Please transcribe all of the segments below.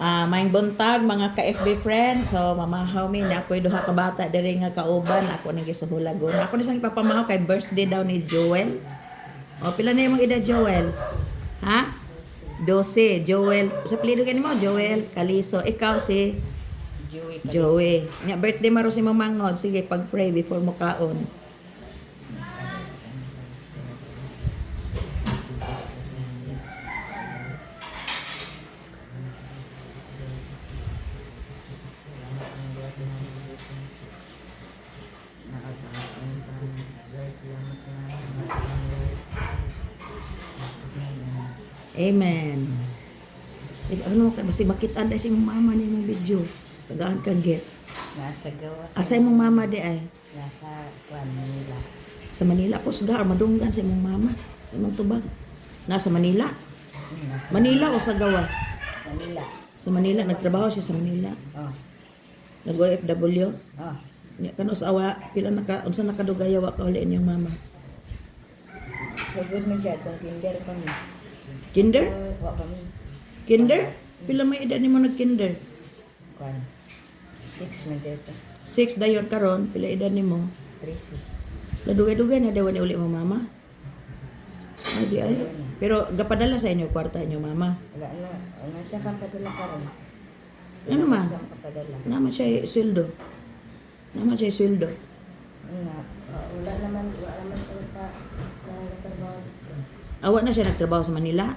Maing buntag mga ka-FB friends. So mamahaw mi na ako'y duha ka bata diri nga kauban ako ning gisuhulagon. Ako ni sang ipapamahaw kay birthday daw ni Joel. O pila na imong edad Joel? Ha? 12. Joel. Sa apelyido kani mo Joel Caliso. Ikaw si Joey. Nya birthday maro si mamangod. Sige pag-pray before mo kaon. Amen. Ano ka basi makitaan dai si mong mama ni mong video. Tagaan ka get. Nasa gawa. Asa imong mama di ay? Nasa Manila. Sa Manila ko sugar madunggan sa imong mama. Imong tubag. Nasa Manila. Manila o sa gawas? Manila. Sa Manila nagtrabaho siya sa Manila. Oh. Nag-OFW. Oh. Nya kano sa awa pila naka unsa nakadugayawa ka uli inyong mama? Sagod mo siya itong kinder kami. Kinder? Wa kami. Kinder? Pila may edad nimo nag-kinder? Kwan. 6 man dito. 6 dayon karon pila edad nimo? 13. Nadugay-dugay na daw ni uli mo mama. Ay di ay. Pero gapadala sa inyo kwarta inyo mama. Wala na. Ano siya kang padala karon? Ano ma? Siyang kapadala. Naman siya sweldo. Naman siya sweldo. Nga. Wala naman sa trabaho dito. Awa na siya nagtrabaho sa Manila.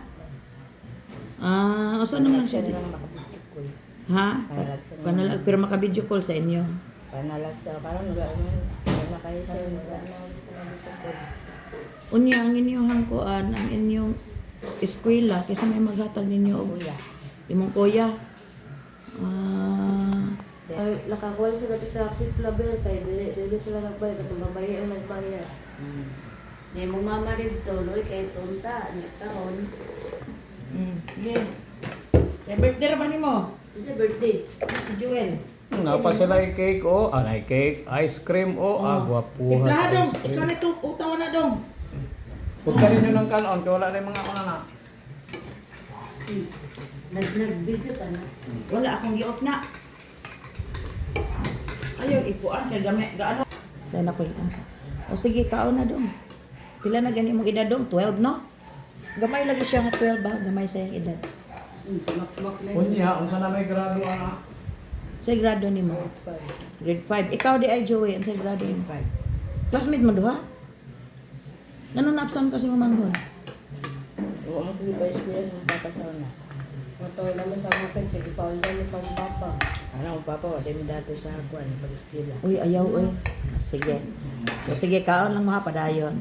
Asa naman siya? lang makabidyo ko. Ha? Panalag sa Panalag pero maka-video call sa inyo. Panalag siya. Karon wala naman. Wala na kayo siya. Wala na sa call. Unya ang inyong hangkuan, ang inyong eskwela kaysa may maghatag ninyo og Kuya. imong kuya. Nakakuha sila sa kiss label kay dili sila nagbayad at babae ang nagbayad. Ni mong mama dito loy kay tunta ni karon. Yeah. May birthday ra ba nimo? Isa birthday. Si Joel. Nga pa sila yung cake o, anay cake, ice cream o, agwapuha Lahat sa dong, ice cream. ikaw na ito, utawa na dong. Huwag ka rin yun ng kanon, kaya wala na yung mga na. Nag-video ka na. Wala akong giot na. Ayaw, ikuan kay gamit, gaano. Dahil ako yun. O sige, kaon na dong. Pila na gani mong edad dong? 12, no? Gamay lagi siya nga 12 ba? Gamay sa yung edad. Sumak-sumak na yun. Kunya, kung saan na may grado na. Sa grado ni mo? Grade 5. Ikaw di ay Joey, ang sa grado ni mo? 5. Classmate mo duha? Ganun na-absent kasi mo manghon? Oo, ang kulipa yung school yung papataw na. Mataw naman sa mga kay paul na sa mga papa. Ano, ang papa, wala yung dato sa kuwan, pag-eskwela. Uy, ayaw, uy. Sige. So, sige, kaon lang mga padayon.